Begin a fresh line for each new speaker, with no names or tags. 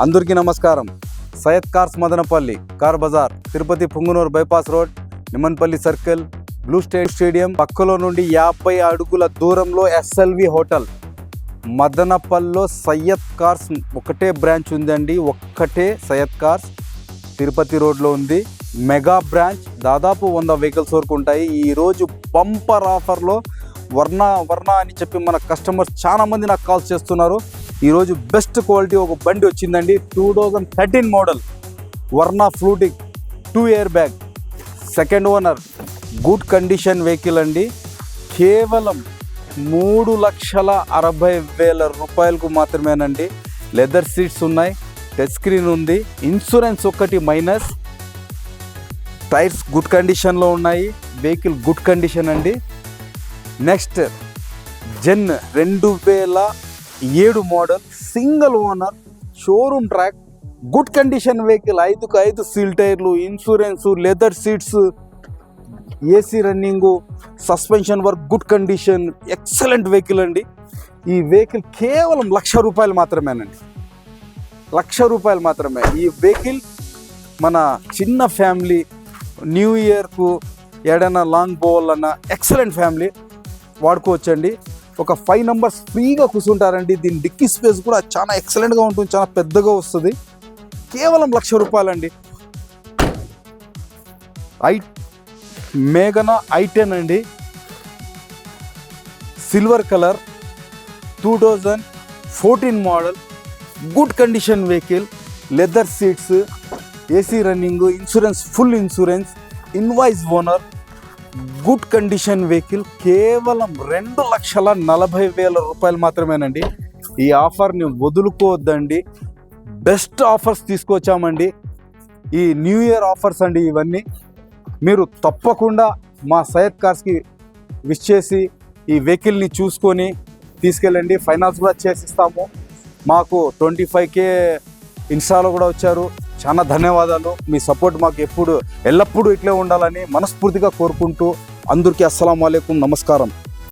అందరికీ నమస్కారం. Syed cars Madanapalli, car bazaar, Tirupati Punganur bypass road, Nimmanpalli circle, blue stadium పక్కలో నుండి 50 అడుగుల దూరంలో ఎస్ఎల్వి హోటల్ మదనపల్లిలో సయ్యద్ కార్స్ ఒకటే బ్రాంచ్ ఉందండి. ఒక్కటే సయ్యద్ కార్స్ తిరుపతి రోడ్లో ఉంది. మెగా బ్రాంచ్, దాదాపు 100 వెహికల్స్ వరకు ఉంటాయి. ఈరోజు బంపర్ ఆఫర్లో వర్ణ అని చెప్పి మన కస్టమర్స్ చాలామంది నాకు కాల్ చేస్తున్నారు. ఈరోజు బెస్ట్ క్వాలిటీ ఒక బండి వచ్చిందండి. 2013 model Verna fluidic 2 year bag, second owner, good condition vehicle అండి. కేవలం 3,60,000 రూపాయలకు మాత్రమేనండి. లెదర్ సీట్స్ ఉన్నాయి, టచ్ స్క్రీన్ ఉంది, ఇన్సూరెన్స్ ఒకటి మైనస్, టైర్స్ గుడ్ కండిషన్లో ఉన్నాయి, వెహికల్ గుడ్ కండిషన్ అండి. Next gen 2007 model, single owner, showroom track, good condition vehicle. 5కు 5 సీల్ టైర్లు, insurance, leather seats, AC running, suspension work, good condition, excellent vehicle అండి. ఈ vehicle కేవలం ₹1,00,000 మాత్రమేనండి. ₹1,00,000 మాత్రమే. ఈ వెహికల్ మన చిన్న ఫ్యామిలీ న్యూ ఇయర్కు ఏడైనా లాంగ్ పోవాలన్నా ఎక్సలెంట్ ఫ్యామిలీ వాడుకోవచ్చండి. ఒక 5 మెంబర్స్ ఫ్రీగా కూర్చుంటారండి. దీని డిక్కీ స్పేస్ కూడా చాలా ఎక్సలెంట్గా ఉంటుంది, చాలా పెద్దగా వస్తుంది. కేవలం ₹1,00,000 అండి. మేఘనా i10 అండి, silver colour, 2014 model, good condition vehicle, leather seats, AC running, insurance full insurance, invoice owner, good condition vehicle. కేవలం ₹2,40,000 మాత్రమేనండి. ఈ ఆఫర్ని వదులుకోవద్దండి. Best offers తీసుకొచ్చామండి. ఈ న్యూ ఇయర్ ఆఫర్స్ అండి ఇవన్నీ. మీరు తప్పకుండా మా సయ్యద్ కార్స్కి విష్ చేసి ఈ వెహికల్ని చూసుకొని తీసుకెళ్ళండి. ఫైనాన్స్ కూడా చేసిస్తాము. మాకు 25K ఇన్స్టాలో కూడా వచ్చారు. చాలా ధన్యవాదాలు. మీ సపోర్ట్ మాకు ఎల్లప్పుడూ ఇట్లే ఉండాలని మనస్ఫూర్తిగా కోరుకుంటూ అందరికీ అస్సలాము అలైకుం, నమస్కారం.